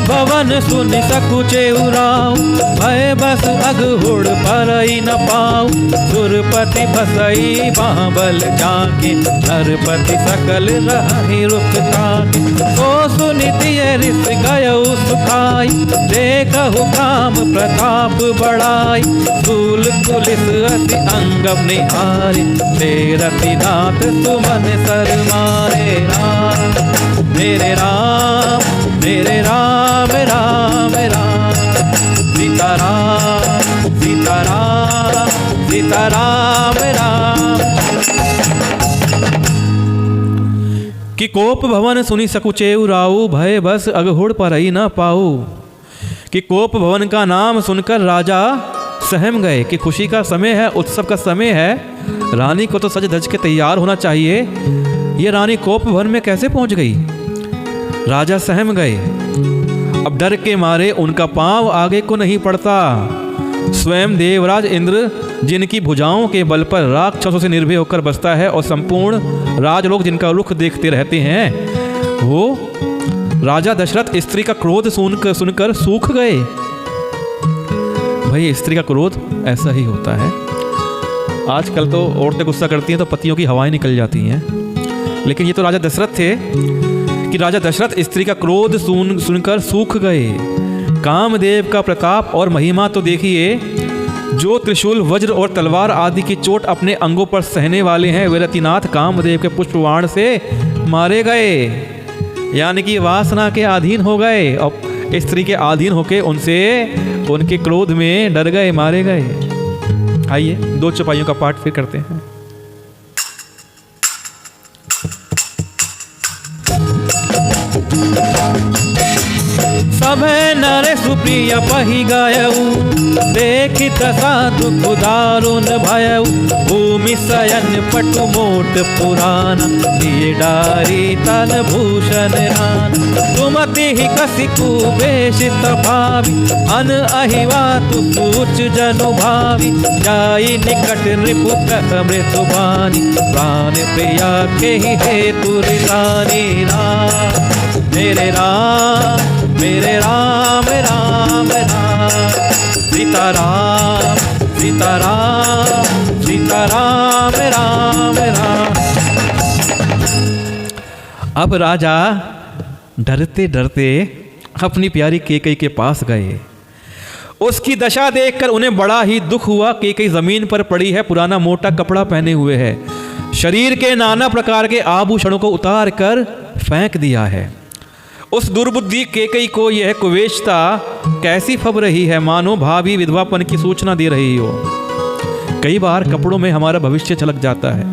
भवन सुनि सकुचे उराव, भय बस अघहुड़ परई न पाऊ। सुरपति बसई बाबल जाके, नरपति सकल रहि रुख ताके। तो सुनि तिय रिस गयउ सुखाई, देखहु काम प्रताप बढ़ाई। सूल कुलिस अति अंगम निहारे, तेरति नाथ सुमन सर मारे। राम मेरे राम, मेरे राम राम राम। सीताराम सीताराम सीताराम राम। कि कोप भवन सुनि सकुचेउ राऊ, भय बस अघहुड़ परई न पाऊ। कि कोप भवन का नाम सुनकर राजा सहम गए कि खुशी का समय है, उत्सव का समय है, रानी को तो सज धज के तैयार होना चाहिए। ये रानी कोप भवन में कैसे पहुंच गई? राजा सहम गए। अब डर के मारे उनका पांव आगे को नहीं पड़ता। स्वयं देवराज इंद्र, जिनकी भुजाओं के बल पर राक्षसों से निर्भय होकर बसता है और संपूर्ण राजलोक जिनका रुख देखते रहते हैं, वो राजा दशरथ स्त्री का क्रोध सुनकर सूख गए। भाई स्त्री का क्रोध ऐसा ही होता है। आजकल तो औरतें गुस्सा करती हैं तो पतियों की हवाएं निकल जाती हैं, लेकिन ये तो राजा दशरथ थे कि राजा दशरथ स्त्री का क्रोध सुनकर सूख गए। कामदेव का प्रताप और महिमा तो देखिए। जो त्रिशूल, वज्र और तलवार आदि की चोट अपने अंगों पर सहने वाले हैं, वे रतिनाथ कामदेव के पुष्पबाण से मारे गए, यानी कि वासना के अधीन हो गए और स्त्री के अधीन होके उनसे उनके क्रोध में डर गए, मारे गए। आइए 2 चौपाइयों का पाठ फिर करते हैं। सभे नर सुप्रिय पहि गयऊ, देखित साधु दारुण भयऊ। भूमि शयन पटु मोट पुराण, दिए डारी तन भूषण रान। सुमति ही कसी कुबेशित भावी, अन अहिवा तु सूच जनु भावी। जाई निकट नृपुत मृतुबानी, प्राण प्रिया के ही हेतु रानी। राम मेरे राम, मेरे राम राम राम। सीताराम सीताराम सीताराम राम राम। अब राजा डरते डरते अपनी प्यारी कैकेयी के पास गए। उसकी दशा देखकर उन्हें बड़ा ही दुख हुआ। कैकेयी जमीन पर पड़ी है, पुराना मोटा कपड़ा पहने हुए है, शरीर के नाना प्रकार के आभूषणों को उतार कर फेंक दिया है। उस दुर्बुद्धि कैकेयी को यह कुवेशता कैसी फब रही है, मानो भावी विधवापन की सूचना दे रही हो। कई बार कपड़ों में हमारा भविष्य झलक जाता है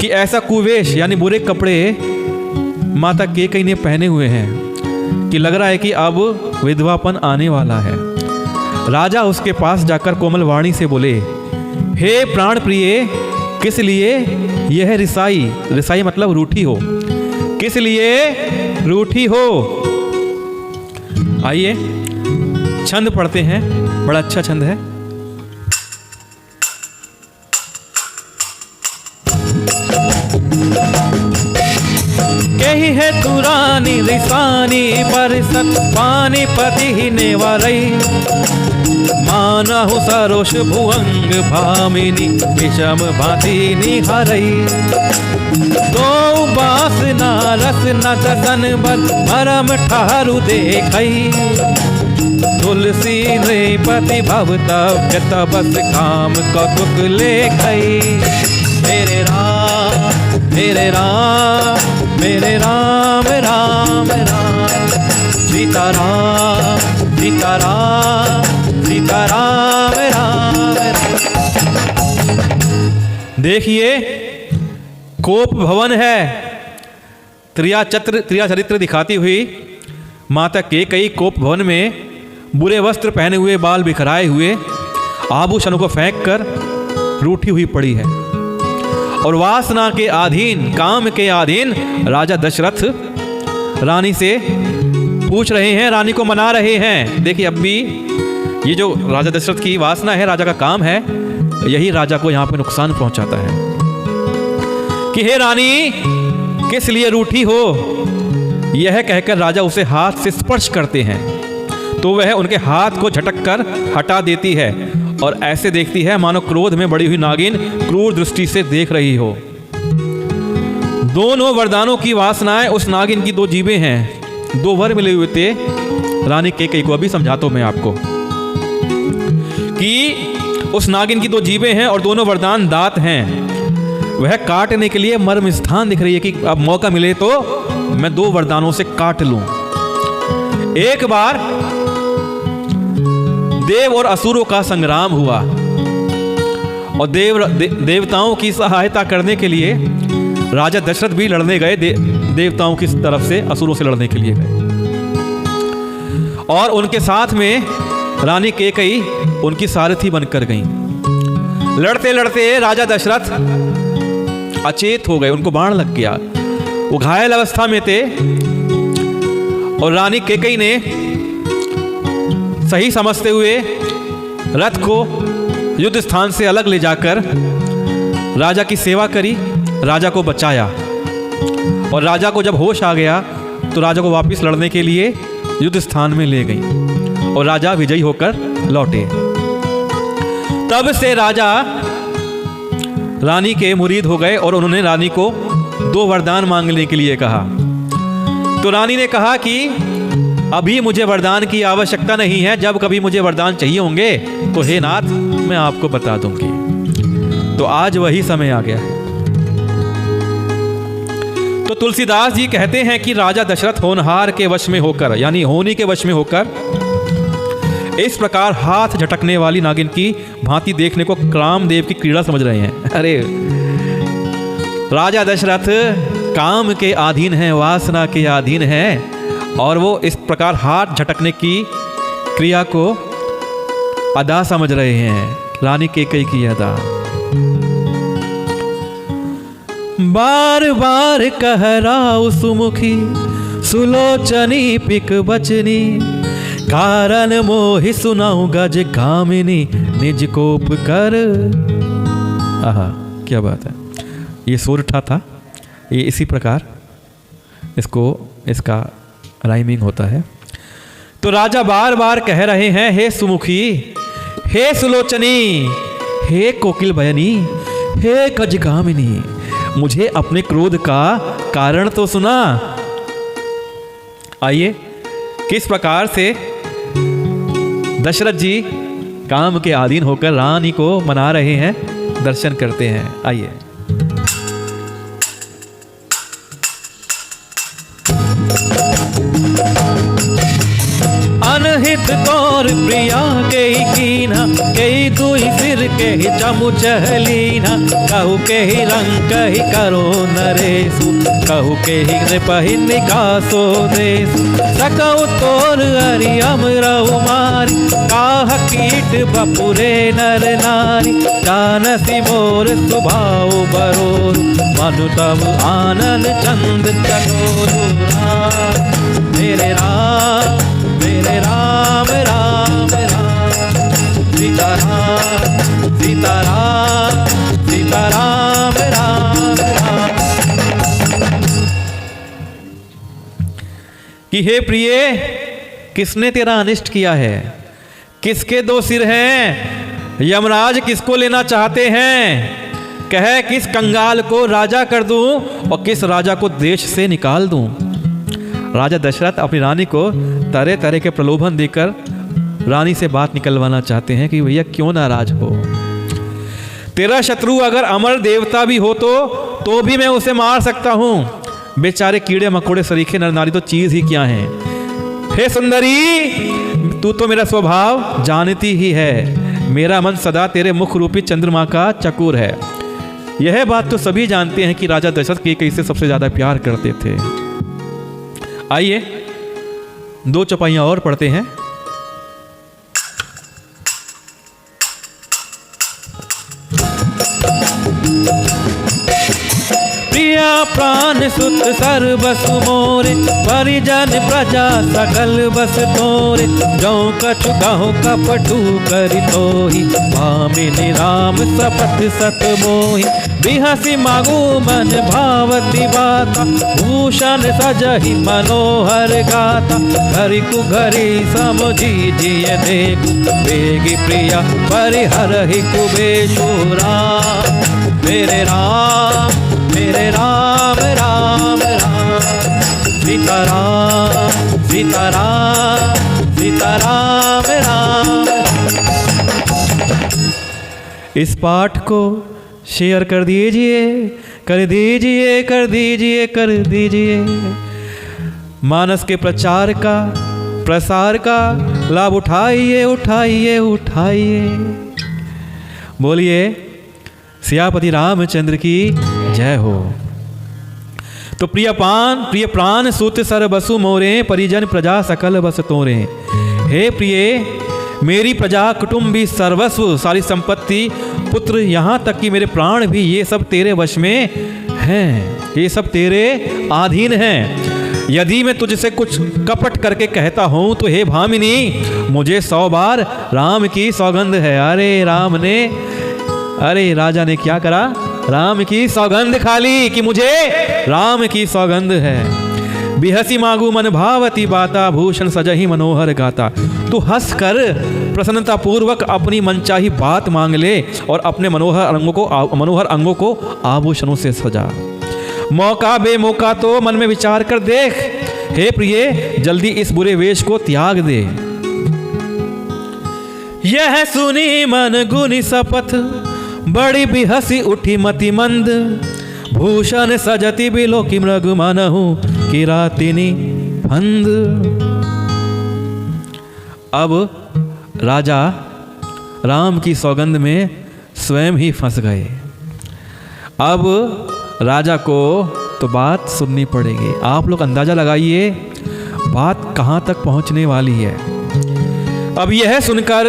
कि ऐसा कुवेश यानी बुरे कपड़े माता कैकेयी ने पहने हुए हैं कि लग रहा है कि अब विधवापन आने वाला है। राजा उसके पास जाकर कोमल वाणी से बोले, हे प्राण प्रिय, किस लिए यह रिसाई, रिसाई मतलब रूठी हो, किस लिए रूठी हो? आइए छंद पढ़ते हैं, बड़ा अच्छा छंद है। कही है तुरानी रिसानी परिसत, पानीपति ही नेवारई। मानहु सरोष भुअंग भामिनी, विषम भांति निहरई। दो बासना रस न दसन बल, मरम ठहरू देखई। तुलसी नृपति भवतव्य तपस, काम कौतुक लेखई। मेरे राम मेरे राम, मेरे राम राम राम। सीताराम सीताराम सीताराम राम राम। देखिए कोप भवन है, त्रियाचरित्र दिखाती हुई माता कैकेयी कोप भवन में बुरे वस्त्र पहने हुए, बाल बिखराए हुए, आभूषणों को फेंक कर रूठी हुई पड़ी है और वासना के अधीन, काम के अधीन राजा दशरथ रानी से पूछ रहे हैं, रानी को मना रहे हैं। देखिए अब भी ये जो राजा दशरथ की वासना है, राजा का काम है, यही राजा को यहाँ पे नुकसान पहुंचाता है कि हे रानी, किस लिए रूठी हो? यह कहकर राजा उसे हाथ से स्पर्श करते हैं तो वह उनके हाथ को झटक कर हटा देती है और ऐसे देखती है मानो क्रोध में बड़ी हुई नागिन क्रूर दृष्टि से देख रही हो। दोनों वरदानों की वासनाएं उस नागिन की दो जीभें हैं। दो वर मिले हुए थे रानी कैकेयी को। अभी समझाता हूं मैं आपको कि उस नागिन की दो जीभें हैं और दोनों वरदान दांत हैं। वह काटने के लिए मर्म स्थान दिख रही है कि अब मौका मिले तो मैं दो वरदानों से काट लूं। एक बार देव और असुरों का संग्राम हुआ और देवताओं की सहायता करने के लिए राजा दशरथ भी लड़ने गए। देवताओं की तरफ से असुरों से लड़ने के लिए गए और उनके साथ में रानी कैकेयी उनकी सारथी बनकर गईं। लड़ते लड़ते राजा दशरथ अचेत हो गए, उनको बाण लग गया, वो घायल अवस्था में थे और रानी कैकेयी ने सही समझते हुए रथ को युद्ध स्थान से अलग ले जाकर राजा की सेवा करी, राजा को बचाया और राजा को जब होश आ गया तो राजा को वापस लड़ने के लिए युद्ध स्थान में ले गई और राजा विजयी होकर लौटे। तब से राजा रानी के मुरीद हो गए और उन्होंने रानी को दो वरदान मांगने के लिए कहा। तो रानी ने कहा कि अभी मुझे वरदान की आवश्यकता नहीं है, जब कभी मुझे वरदान चाहिए होंगे तो हे नाथ मैं आपको बता दूंगी। तो आज वही समय आ गया है। तो तुलसीदास जी कहते हैं कि राजा दशरथ होनहार के वश में होकर, यानी होनी के वश में होकर इस प्रकार हाथ झटकने वाली नागिन की भांति देखने को कामदेव की क्रीड़ा समझ रहे हैं। अरे राजा दशरथ काम के अधीन है, वासना के अधीन है और वो इस प्रकार हाथ झटकने की क्रिया को अदा समझ रहे हैं, रानी कैकेयी की अदा। बार बार कहराउ सुमुखी सुलोचनी पिक बचनी, कारण मोहि सुनाऊं गज कामिनी निज कोप कर। आहा क्या बात है। ये सोरठा था, ये इसी प्रकार इसका राइमिंग होता है। तो राजा बार बार कह रहे हैं हे सुमुखी, हे सुलोचनी, हे कोकिल बयनी, हे गजगामिनी, मुझे अपने क्रोध का कारण तो सुना। आइए किस प्रकार से दशरथ जी काम के अधीन होकर रानी को मना रहे हैं, दर्शन करते हैं। आइए। अनहित तौर प्रिया के कीना, के दुई सिर के चमु चहलीना, कहु के ही रंग कही करो नरेशु, कहु के ही नृपहि निकासो देशु, सकउ तोर हरि अमरउ मारी, काह कीट बपुरे नर नारी, जानसी मोर सुभाव बरोरु, मनु तब आनन चंद चकोरु। मेरे राम राम राम राम, सीता राम सीता राम सीता राम राम राम। कि हे प्रिय, किसने तेरा अनिष्ट किया है? किसके दो सिर हैं? यमराज किसको लेना चाहते हैं? कह किस कंगाल को राजा कर दूं और किस राजा को देश से निकाल दूं। राजा दशरथ अपनी रानी को तरह तरह के प्रलोभन देकर रानी से बात निकलवाना चाहते हैं कि भैया क्यों नाराज हो। तेरा शत्रु अगर अमर देवता भी हो तो भी मैं उसे मार सकता हूं। बेचारे कीड़े मकोड़े सरीखे नर नारी तो चीज ही क्या हैं। हे सुंदरी, तू तो मेरा स्वभाव जानती ही है। मेरा मन सदा तेरे मुख रूपी चंद्रमा का चकोर है। यह बात तो सभी जानते हैं कि राजा दशरथ कैकेयी से सबसे ज्यादा प्यार करते थे। आइए दो चौपाइयां और पढ़ते हैं। प्रिया प्राण सुत सर्वसु मोरे, परिजन प्रजा सकल बस तोरे, जो कछु कहो कपटू करि तोहि, भामिनी राम सपथ सत मोहि, बिहसी मागू मन भावती बाता, भूषण सजहि मनोहर गाता। घरी कु घरी समझी जिय देखू, बेगी प्रिया परिहरहि कुबेशु राम। मेरे राम राम राम सीताराम सीताराम सीताराम राम। इस पाठ को शेयर कर दीजिए, कर दीजिए, कर दीजिए, कर दीजिए। मानस के प्रचार का, प्रसार का लाभ उठाइए, उठाइए, उठाइए। बोलिए सियापति रामचंद्र की जय हो। तो प्रिय प्राण सूत सर बसु मोरे, परिजन प्रजा सकल बस तोरे। हे प्रिय, मेरी प्रजा कुटुंबी सर्वस्व सारी संपत्ति पुत्र यहाँ तक कि मेरे प्राण भी ये सब तेरे वश में हैं, ये सब तेरे अधीन हैं। यदि मैं तुझसे कुछ कपट करके कहता हूँ तो हे भामिनी, मुझे 100 बार राम की सौगंध है। अरे राजा ने क्या करा, राम की सौगंध खा ली कि मुझे राम की सौगंध है। बिहसी मागू मन भावती बाता, भूषण सजहि मनोहर गाता। तू हंस कर प्रसन्नता पूर्वक अपनी मनचाही बात मांग ले और अपने मनोहर अंगों को आभूषणों से सजा। मौका बेमौका तो मन में विचार कर देख। हे प्रिय, जल्दी इस बुरे वेश को त्याग दे। यह सुनी मन गुनी सपथ, बड़ी बिहसी उठी मति मंद। भूषण सजति बिलो कि मृग मनहु, किरातिनी फंद। अब राजा राम की सौगंध में स्वयं ही फंस गए। अब राजा को तो बात सुननी पड़ेगी। आप लोग अंदाजा लगाइए बात कहाँ तक पहुँचने वाली है। अब यह सुनकर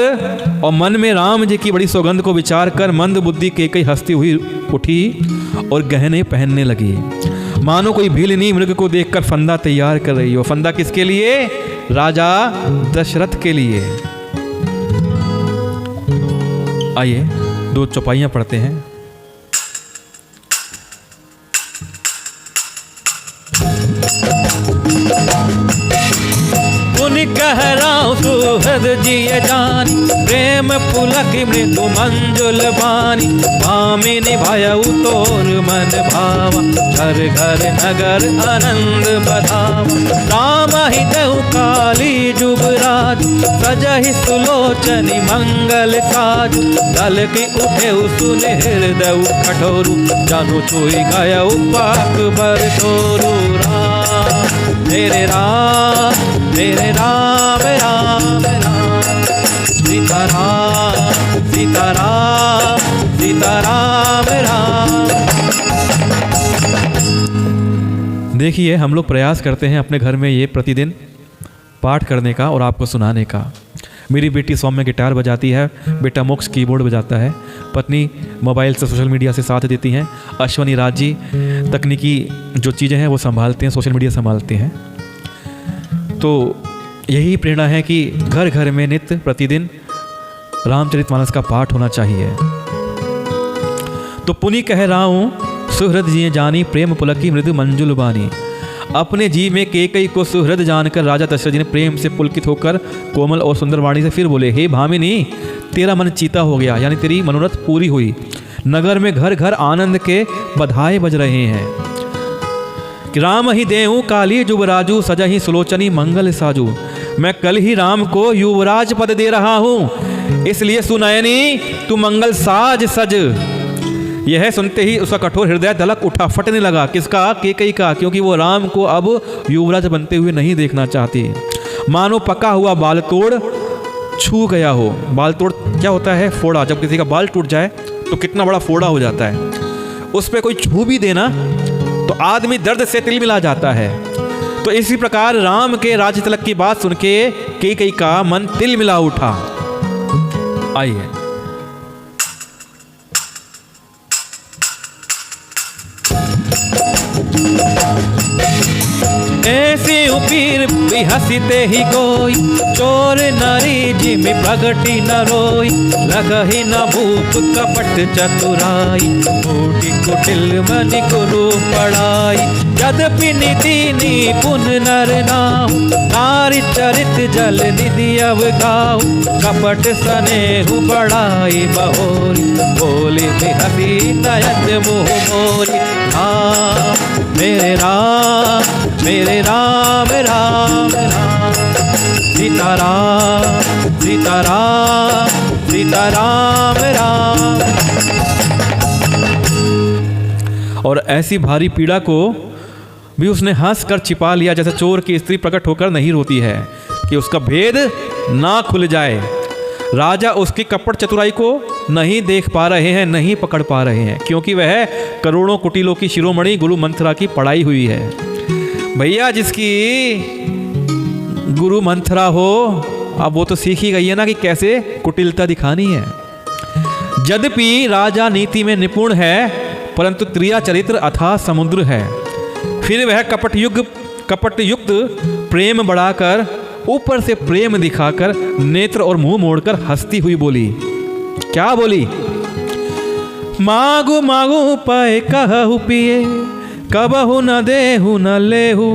और मन में राम जी की बड़ी सौगंध को विचार कर मंद बुद्धि केकई हंसती हुई उठी और गहने पहनने लगी, मानो कोई भीलनी मृग को देखकर फंदा तैयार कर रही हो। फंदा किसके लिए? राजा दशरथ के लिए। आइए 2 चौपाइयां पढ़ते हैं। कह राव सुहृद जिय जानी, प्रेम पुलक मृदु मंजुल बानी। भामिनी भयउ तोर मन भावा, घर घर नगर आनंद बधावा। राम ही देहु काली जुबराज, सजहि सुलोचनी मंगल काज। दल की उठे सुन हृदय कठोरु, जानु छुई गयउ पाक बर तोरु। राम राम राम सीताराम सीताराम सीताराम राम। देखिए, हम लोग प्रयास करते हैं अपने घर में ये प्रतिदिन पाठ करने का और आपको सुनाने का। मेरी बेटी सौम्य गिटार बजाती है, बेटा मोक्ष कीबोर्ड बजाता है, पत्नी मोबाइल से सोशल मीडिया से साथ देती हैं, अश्वनी राज जी तकनीकी जो चीज़ें हैं वो संभालते हैं, सोशल मीडिया संभालते हैं। तो यही प्रेरणा है कि घर घर में नित्य प्रतिदिन रामचरितमानस का पाठ होना चाहिए। तो पुनि कह रहा हूँ सुहृद जिय जानी, प्रेम पुलकी मृदु मंजुल बानी। अपने जी में केकई को सुहृद जानकर राजा दशरथ जी ने प्रेम से पुलकित होकर कोमल और सुंदर वाणी से फिर बोले, हे भामिनी, तेरा मन चीता हो गया, यानी तेरी मनोरथ पूरी हुई। नगर में घर घर आनंद के बधाई बज रहे हैं। राम ही देहु काली जुबराजू, सजहि सुलोचनी मंगल साजू। मैं कल ही राम को युवराज पद दे रहा हूँ, इसलिए सुनयनी तू मंगल साज सज। यह सुनते ही उसका कठोर हृदय दलक उठा, फटने लगा। किसका? केकई का, क्योंकि वो राम को अब युवराज बनते हुए नहीं देखना चाहती। मानो पका हुआ बाल तोड़ छू गया हो। बाल तोड़ क्या होता है? फोड़ा। जब किसी का बाल टूट जाए तो कितना बड़ा फोड़ा हो जाता है, उस पर कोई छू भी देना तो आदमी दर्द से तिलमिला जाता है। तो इसी प्रकार राम के राज्य तिलक की बात सुन के केकई का मन तिलमिला उठा। आइए ऐसे उपीर भी हंसते ही कोई, चोर नारी जिम प्रगटी न रोई, लगही न भूप कपट चतुराई, मूढ़ी कुटिल मनि गुरु पढ़ाई, यद्यपि नीति निपुण नर नाहु, नारी चरित जल निधि अवगाहु, कपट स्नेहु बढ़ाई बहोरी, बोले हसी नयन मुँह मोरी, राम मेरे राम मेरे राम राम राम, सीताराम सीताराम सीताराम राम। और ऐसी भारी पीड़ा को भी उसने हंस कर छिपा लिया, जैसे चोर की स्त्री प्रकट होकर नहीं रोती है कि उसका भेद ना खुल जाए। राजा उसकी कपट चतुराई को नहीं देख पा रहे हैं, नहीं पकड़ पा रहे हैं, क्योंकि वह करोड़ों कुटिलों की शिरोमणि गुरु मंथरा की पढ़ाई हुई है। भैया जिसकी गुरु मंथरा हो, अब वो तो सीख ही गई है ना कि कैसे कुटिलता दिखानी है। यद्यपि राजा नीति में निपुण है, परंतु क्रिया चरित्र अथाह समुद्र है। फिर वह कपट युक्त प्रेम बढ़ाकर, ऊपर से प्रेम दिखाकर, नेत्र और मुंह मोड़कर हंसती हुई बोली। क्या बोली? मागु मागु पाए कहु पिए, कबहु न देहु न लेहु,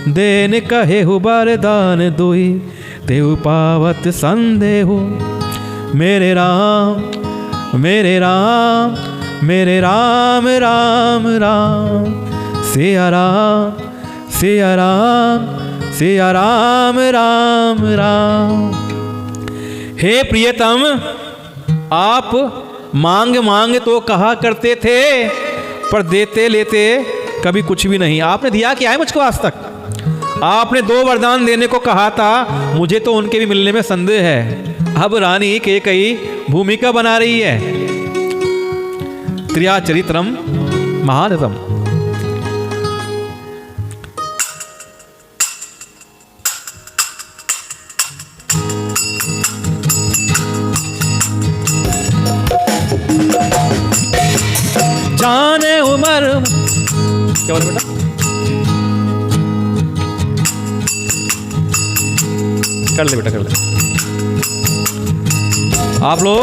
देन कहेहु बरदान दुई, देहु पावत संदेहु। मेरे राम मेरे राम मेरे राम राम राम, सिया राम सिया राम सिया राम राम राम। हे प्रियतम, आप मांग मांग तो कहा करते थे, पर देते लेते कभी कुछ भी नहीं। आपने दिया क्या है मुझको आज तक? आपने 2 वरदान देने को कहा था, मुझे तो उनके भी मिलने में संदेह है। अब रानी कैकेयी भूमिका बना रही है। त्रिया चरित्रम महानतम। जाने उमर, क्या बोले बेटा? कर ले बेटा, कर ले। आप लोग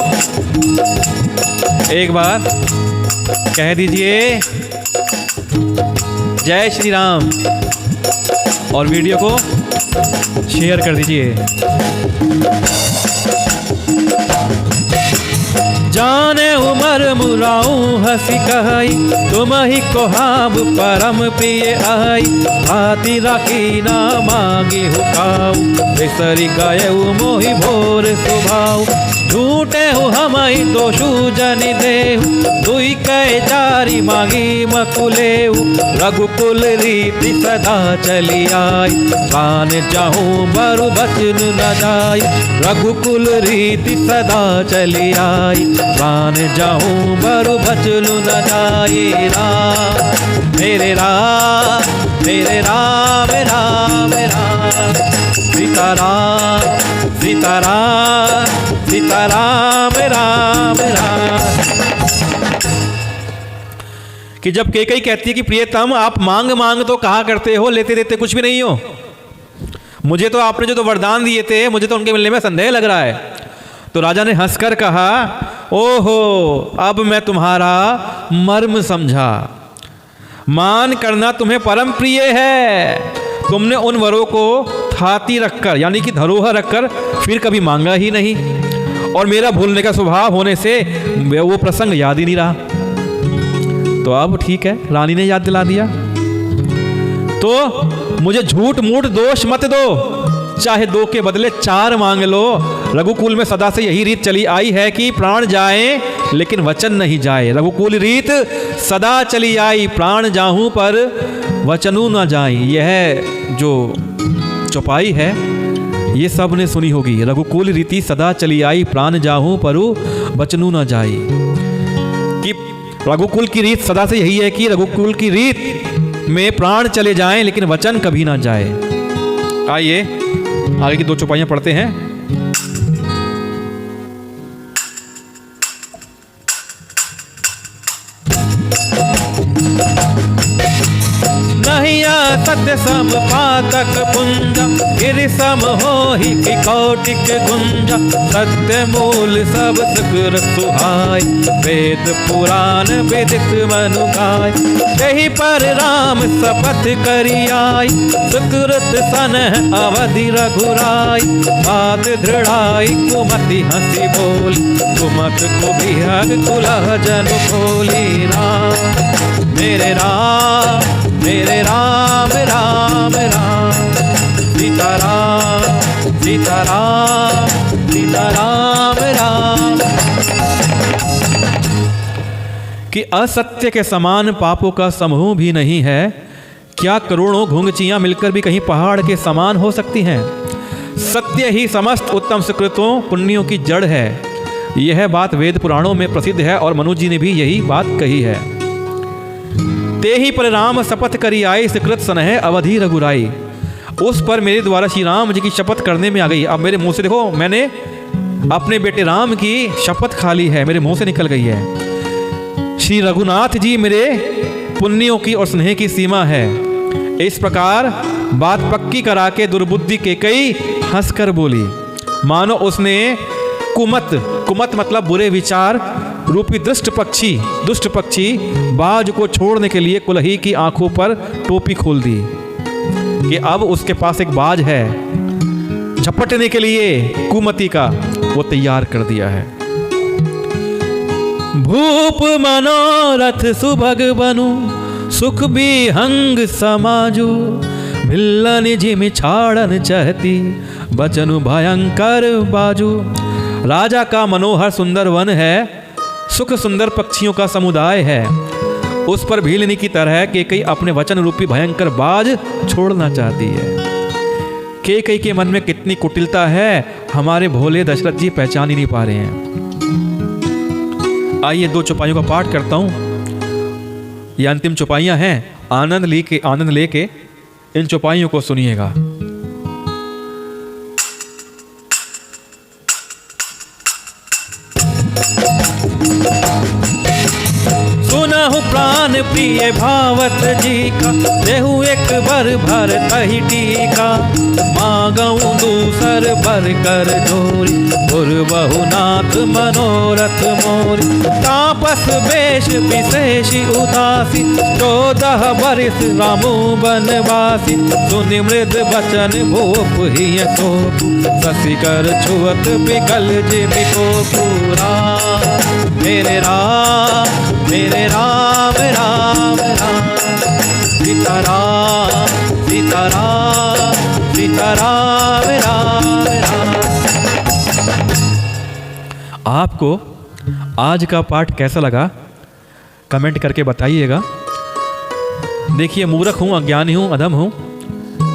एक बार कह दीजिए जय श्री राम और वीडियो को शेयर कर दीजिए। जाने उमर मुराऊ हंसी कहाई, तुम ही को हाब परम प्रिय आई, हाथी राखी ना मांगे हुकाऊ, बेसरी गायऊ मोहि भोर सुभाऊ, झूठे हो हमई दोषु जनि देहु, दुई कै चारी मांगी मकुलेऊ, रघुकुल रीति सदा चली आई, प्राण जाहूं बरु बचन न जाई, रघुकुल रीति सदा चली आई, प्राण जाहूं बरु बचन न जाई। राम मेरे राम मेरे राम राम राम, सीताराम सीताराम सीताराम राम राम। कि जब कैकेयी कहती है कि प्रियतम, आप मांग मांग तो कहा करते हो, लेते देते कुछ भी नहीं हो, मुझे तो आपने जो वरदान दिए थे, मुझे तो उनके मिलने में संदेह लग रहा है। तो राजा ने हंसकर कहा, ओहो, अब मैं तुम्हारा मर्म समझा। मान करना तुम्हें परम प्रिय है, तुमने उन वरों को थाती रखकर, यानी कि धरोहर रखकर फिर कभी मांगा ही नहीं, और मेरा भूलने का स्वभाव होने से वो प्रसंग याद ही नहीं रहा। तो अब ठीक है, रानी ने याद दिला दिया। तो मुझे झूठ मूठ दोष मत दो, चाहे 2 के बदले 4 मांग लो। रघुकुल में सदा से यही रीत चली आई है कि प्राण जाए लेकिन वचन नहीं जाए। रघुकुल रीत सदा चली आई, प्राण जाहूं पर वचनू न जाए। यह जो चौपाई है ये सब ने सुनी होगी। रघुकुल रीति सदा चली आई, प्राण जाहूं परु वचनू न जाए। कि रघुकुल की रीत सदा से यही है कि रघुकुल की रीत में प्राण चले जाएं लेकिन वचन कभी ना जाए। आइए आगे की 2 चौपाइयां पढ़ते हैं। नहीं सत्य सम पातक पुंज, गिरि सम होहि कि कौटिक गुंज। सत्य मूल सब सुकृत सुहाय, वेद पुराण विदित मनु गाय। यही पर राम शपथ करि आय, सुकृत सन अवधि रघुराय। बात दृढ़ाई कुमति हंसी बोली, कुमत कुबिहग कुलह जनु खोली। राम मेरे राम राम राम, सीताराम सीताराम सीताराम राम। कि असत्य के समान पापों का समूह भी नहीं है, क्या करोड़ों घुंघचियां मिलकर भी कहीं पहाड़ के समान हो सकती हैं। सत्य ही समस्त उत्तम सुकृतों पुण्यों की जड़ है। यह बात वेद पुराणों में प्रसिद्ध है और मनु जी ने भी यही बात कही है। ते ही पर राम शपथ करी आई, सुकृत सनह अवधि रघुराई। उस पर मेरे द्वारा श्री राम जी की शपथ करने में आ गई। अब मेरे मुंह से देखो, मैंने अपने बेटे राम की शपथ खा ली है, मेरे मुंह से निकल गई है। श्री रघुनाथ जी मेरे पुण्यों की और स्नेह की सीमा है। इस प्रकार बात पक्की करा के दुर्बुद्धि केकई हंसकर बोली, मानो उसने कुमत मतलब बुरे विचार रूपी दुष्ट पक्षी बाज को छोड़ने के लिए कुलही की आंखों पर टोपी खोल दी कि अब उसके पास एक बाज है, झपटने के लिए कुमति का वो तैयार कर दिया है। भूप मनोरथ सुभग बनु, सुख भी हंग समाजू। भिल्लन जिमि छाड़न चहती, बचनु भयंकर बाजू। राजा का मनोहर सुंदर वन है, सुख सुंदर पक्षियों का समुदाय है। उस पर भीलनी की तरह केकई अपने वचन रूपी भयंकर बाज छोड़ना चाहती है। केकई के मन में कितनी कुटिलता है, हमारे भोले दशरथ जी पहचान ही नहीं पा रहे हैं। आइए 2 चौपाइयों का पाठ करता हूं। ये अंतिम चौपाइयां हैं, आनंद लेके इन चौपाइयों को सुनिएगा। सुनहु प्राण प्रिय भावत जी का, देहु एक बर भर तहि टीका। मांगऊ दूसर बर कर जोरी, बहु नाथ मनोरथ मोरी। तापस वेश विशेष उदासी, 14 बरिस रामु बनवासी। सुनि मृद बचन भूप ही शोक, शशि कर छुअत बिकल जिमि कोपु। राम मेरे राम राम राम, सीताराम सीताराम सीताराम राम राम। आपको आज का पाठ कैसा लगा कमेंट करके बताइएगा। देखिए, मूर्ख हूँ, अज्ञानी हूँ, अधम हूँ,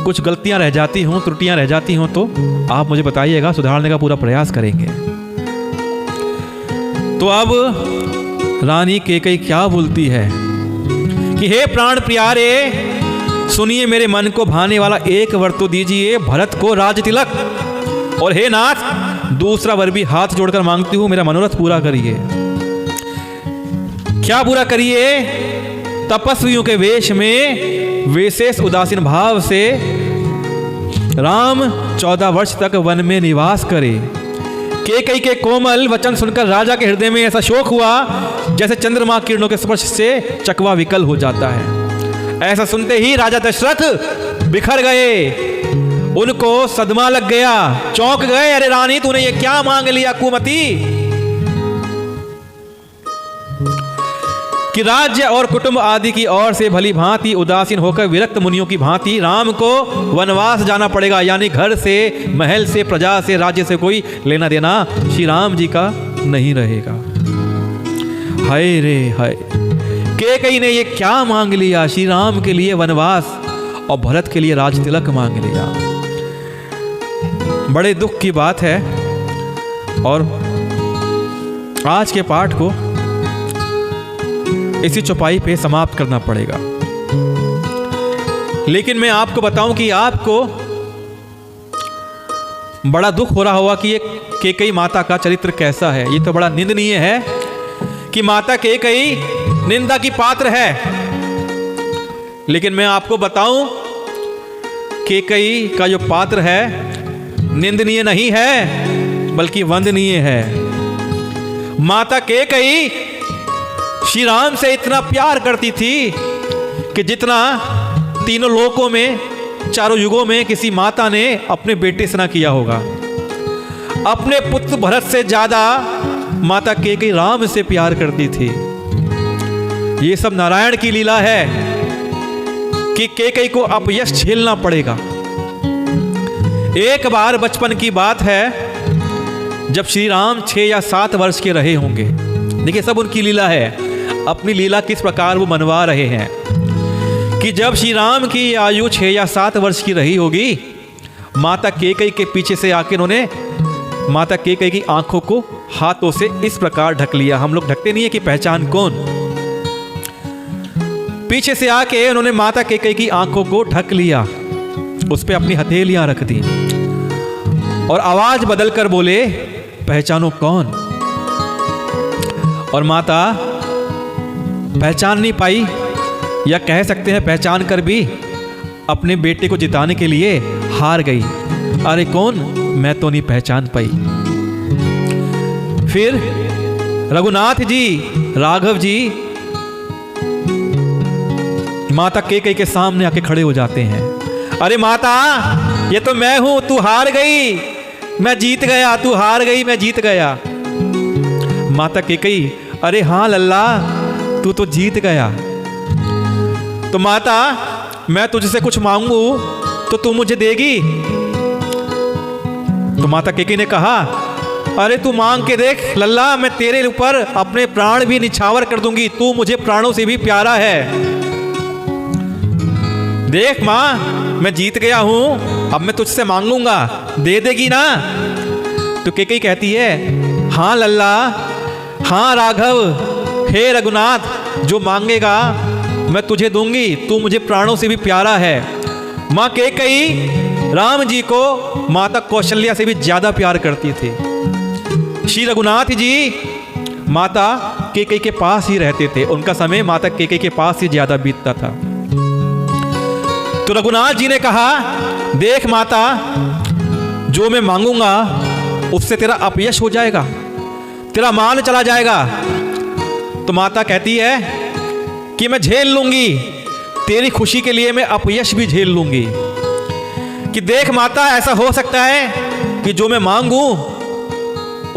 कुछ गलतियाँ रह जाती हूँ, त्रुटियाँ रह जाती हूँ तो आप मुझे बताइएगा, सुधारने का पूरा प्रयास करेंगे। तो अब रानी केकई क्या बोलती है कि हे प्राण प्यारे, सुनिए मेरे मन को भाने वाला एक वर तो दीजिए, भरत को राज तिलक। और हे नाथ, दूसरा वर भी हाथ जोड़कर मांगती हूं, मेरा मनोरथ पूरा करिए। क्या पूरा करिए? तपस्वियों के वेश में विशेष उदासीन भाव से राम 14 वर्ष तक वन में निवास करे। केकई के कोमल वचन सुनकर राजा के हृदय में ऐसा शोक हुआ जैसे चंद्रमा किरणों के स्पर्श से चकवा विकल हो जाता है। ऐसा सुनते ही राजा दशरथ बिखर गए, उनको सदमा लग गया, चौंक गए। अरे रानी, तूने ये क्या मांग लिया कुमति? कि राज्य और कुटुंब आदि की ओर से भली भांति उदासीन होकर विरक्त मुनियों की भांति राम को वनवास जाना पड़ेगा, यानी घर से, महल से, प्रजा से, राज्य से कोई लेना देना श्री राम जी का नहीं रहेगा। हाय रे हाय, केकई ने ये क्या मांग लिया? श्री राम के लिए वनवास और भरत के लिए राज तिलक मांग लिया। बड़े दुख की बात है और आज के पाठ को इसी चौपाई पे समाप्त करना पड़ेगा। लेकिन मैं आपको बताऊं कि आपको बड़ा दुख हो रहा होगा कि ये केकई माता का चरित्र कैसा है। ये तो बड़ा निंदनीय है कि माता केकई निंदा की पात्र है। लेकिन मैं आपको बताऊं केकई का जो पात्र है निंदनीय नहीं है बल्कि वंदनीय है। माता केकई श्री राम से इतना प्यार करती थी कि जितना तीनों लोकों में, चारों युगों में किसी माता ने अपने बेटे से ना किया होगा। अपने पुत्र भरत से ज्यादा माता केकई राम से प्यार करती थी। ये सब नारायण की लीला है कि केकई को अपयश झेलना पड़ेगा। एक बार बचपन की बात है, जब श्री राम 6 या 7 वर्ष के रहे होंगे। देखिए, सब उनकी लीला है। अपनी लीला किस प्रकार वो मनवा रहे हैं कि जब श्री राम की आयु 6 या 7 वर्ष की रही होगी, माता केकई के पीछे से आके उन्होंने माता केकई की आंखों को हाथों से इस प्रकार ढक लिया। हम लोग ढकते नहीं है कि पहचान कौन। पीछे से आके उन्होंने माता केकई की आंखों को ढक लिया, उस पे अपनी हथेलियां रख दी और आवाज बदलकर बोले, पहचानो कौन। और माता पहचान नहीं पाई, या कह सकते हैं पहचान कर भी अपने बेटे को जिताने के लिए हार गई। अरे कौन, मैं तो नहीं पहचान पाई। फिर रघुनाथ जी, राघव जी माता केकई के सामने आके खड़े हो जाते हैं। अरे माता, ये तो मैं हूं, तू हार गई, मैं जीत गया, तू हार गई, मैं जीत गया। माता केकई, अरे हां लल्ला, तू तो जीत गया। तो माता, मैं तुझसे कुछ मांगू तो तू मुझे देगी? तो माता केकई ने कहा, अरे तू मांग के देख लल्ला, मैं तेरे ऊपर अपने प्राण भी निछावर कर दूंगी, तू मुझे प्राणों से भी प्यारा है। देख मां, मैं जीत गया हूं, अब मैं तुझसे मांगूंगा, दे देगी ना? तो केकई कहती है, हां लल्ला, हां राघव, हे रघुनाथ, जो मांगेगा मैं तुझे दूंगी, तू मुझे प्राणों से भी प्यारा है। मां केकई राम जी को माता कौशल्या से भी ज्यादा प्यार करती थी। श्री रघुनाथ जी माता केकई के पास ही रहते थे, उनका समय माता केकई के पास ही ज्यादा बीतता था। तो रघुनाथ जी ने कहा, देख माता, जो मैं मांगूंगा उससे तेरा अपयश हो जाएगा, तेरा मान चला जाएगा। तो माता कहती है कि मैं झेल लूंगी, तेरी खुशी के लिए मैं अपयश भी झेल लूंगी। कि देख माता, ऐसा हो सकता है कि जो मैं मांगू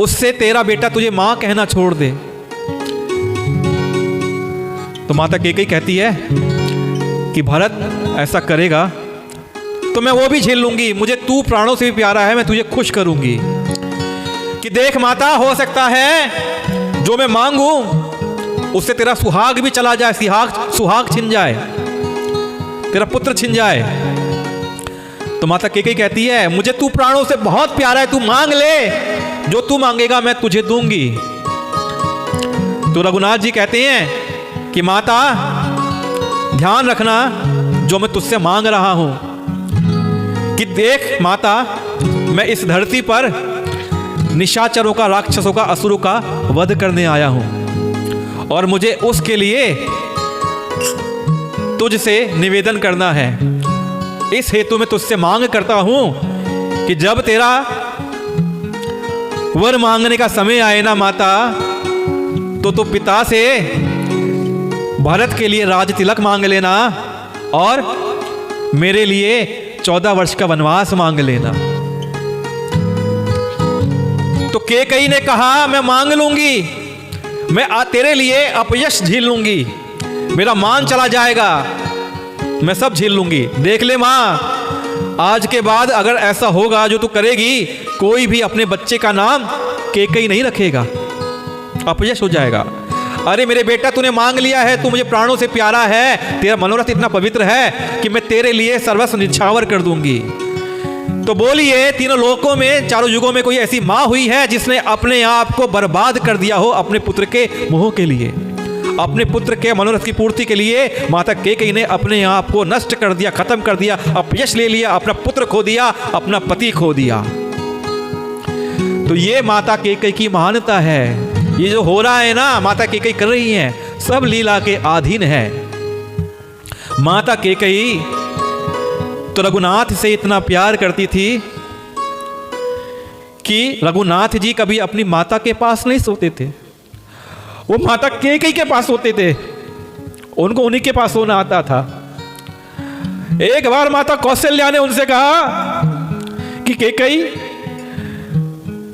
उससे तेरा बेटा तुझे मां कहना छोड़ दे। तो माता केकई कहती है कि भरत ऐसा करेगा तो मैं वो भी झेल लूंगी, मुझे तू प्राणों से भी प्यारा है, मैं तुझे खुश करूंगी। कि देख माता, हो सकता है जो मैं मांगू उससे तेरा सुहाग भी चला जाए, सुहाग छिन जाए, तेरा पुत्र छिन जाए। तो माता केकई कहती है, मुझे तू प्राणों से बहुत प्यारा है, तू मांग ले, जो तू मांगेगा मैं तुझे दूंगी। तो रघुनाथ जी कहते हैं कि माता, ध्यान रखना जो मैं तुझसे मांग रहा हूं। कि देख माता, मैं इस धरती पर निशाचरों का, राक्षसों का, असुरों का वध करने आया हूं और मुझे उसके लिए तुझसे निवेदन करना है। इस हेतु में तुझसे मांग करता हूं कि जब तेरा वर मांगने का समय आए ना माता, तो तू पिता से भरत के लिए राज तिलक मांग लेना और मेरे लिए 14 वर्ष का वनवास मांग लेना। तो केकई ने कहा, मैं मांग लूंगी, मैं तेरे लिए अपयश झेल लूंगी, मेरा मान चला जाएगा, मैं सब झेल लूंगी। देख ले मां, आज के बाद अगर ऐसा होगा जो तू करेगी, कोई भी अपने बच्चे का नाम केकई नहीं रखेगा, अपयश हो जाएगा। अरे मेरे बेटा, तूने मांग लिया है, तू मुझे प्राणों से प्यारा है, तेरा मनोरथ इतना पवित्र है कि मैं तेरे लिए सर्वस्व निछावर कर दूंगी। तो बोलिए, तीनों लोकों में, चारों युगों में कोई ऐसी मां हुई है जिसने अपने आप को बर्बाद कर दिया हो अपने पुत्र के मोह के लिए, अपने पुत्र के मनोरथ की पूर्ति के लिए? माता केकई ने अपने आप को नष्ट कर दिया, खत्म कर दिया, अपयश ले लिया, अपना पुत्र खो दिया, अपना पति खो दिया। तो ये माता केकई की महानता है। ये जो हो रहा है ना, माता केकई कर रही हैं, सब लीला के अधीन है। माता केकई तो रघुनाथ से इतना प्यार करती थी कि रघुनाथ जी कभी अपनी माता के पास नहीं सोते थे, वो माता कैकेयी के पास सोते थे, उनको उन्हीं के पास सोना आता था। एक बार माता कौशल्या ने उनसे कहा कि कैकेयी,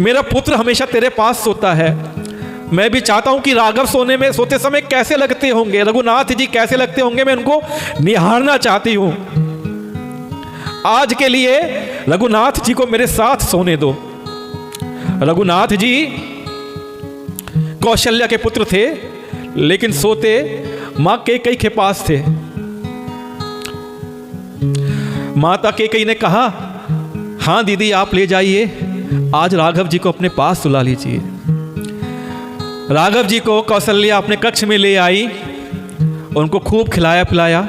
मेरा पुत्र हमेशा तेरे पास सोता है, मैं भी चाहता हूं कि राघव सोते समय कैसे लगते होंगे, रघुनाथ जी कैसे लगते होंगे, मैं उनको निहारना चाहती हूं। आज के लिए रघुनाथ जी को मेरे साथ सोने दो। रघुनाथ जी कौशल्या के पुत्र थे, लेकिन सोते मां कैकेयी के पास थे। माता कैकेयी ने कहा, हां दीदी आप ले जाइए, आज राघव जी को अपने पास सुला लीजिए। राघव जी को कौशल्या अपने कक्ष में ले आई, उनको खूब खिलाया पिलाया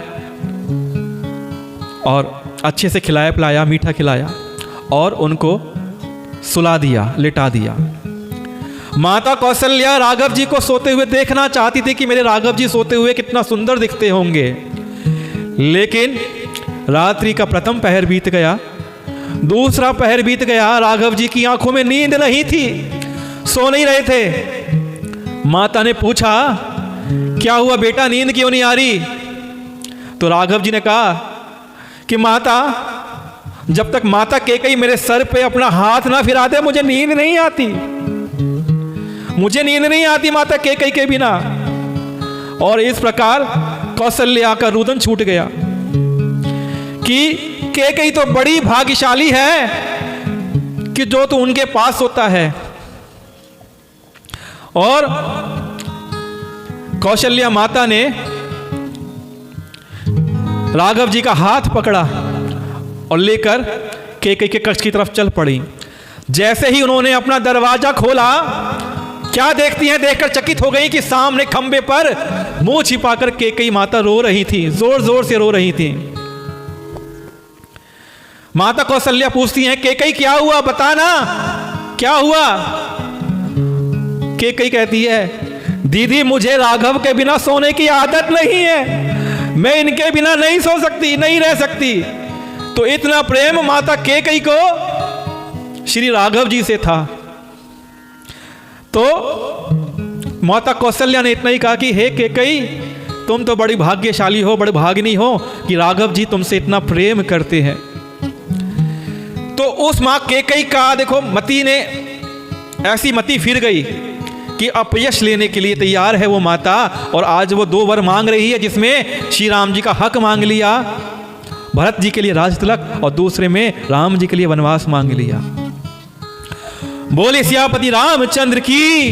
और अच्छे से खिलाया पिलाया, मीठा खिलाया और उनको सुला दिया, लिटा दिया। माता कौशल्या राघव जी को सोते हुए देखना चाहती थी कि मेरे राघव जी सोते हुए कितना सुंदर दिखते होंगे। लेकिन रात्रि का प्रथम पहर बीत गया, दूसरा पहर बीत गया, राघव जी की आंखों में नींद नहीं थी, सो नहीं रहे थे। माता ने पूछा, क्या हुआ बेटा, नींद क्यों नहीं आ रही? तो राघव जी ने कहा कि माता, जब तक माता कैकेयी मेरे सर पे अपना हाथ ना फिरा दे मुझे नींद नहीं आती, मुझे नींद नहीं आती माता कैकेयी के बिना। और इस प्रकार कौशल्या का रुदन छूट गया कि कैकेयी तो बड़ी भाग्यशाली है कि जो तो उनके पास होता है। और कौशल्या माता ने राघव जी का हाथ पकड़ा और लेकर कैकेयी के कक्ष की तरफ चल पड़ी। जैसे ही उन्होंने अपना दरवाजा खोला, क्या देखती हैं, देखकर चकित हो गई कि सामने खंबे पर मुंह छिपाकर कैकेयी माता रो रही थी, जोर जोर से रो रही थी। माता कौशल्या पूछती हैं, कैकेयी क्या हुआ, बताना क्या हुआ? कैकेयी कहती है, दीदी मुझे राघव के बिना सोने की आदत नहीं है, मैं इनके बिना नहीं सो सकती, नहीं रह सकती। तो इतना प्रेम माता कैकेयी को श्री राघव जी से था। तो माता कौशल्या ने इतना ही कहा कि हे कैकेयी, तुम तो बड़ी भाग्यशाली हो, बड़ी भागिनी हो कि राघव जी तुमसे इतना प्रेम करते हैं। तो उस मां कैकेयी का देखो मति ने ऐसी मति फिर गई कि अपयश लेने के लिए तैयार है वो माता, और आज वो 2 वर मांग रही है, जिसमें श्री राम जी का हक मांग लिया, भरत जी के लिए राज तिलक, और दूसरे में राम जी के लिए वनवास मांग लिया। बोले सियापति रामचंद्र की।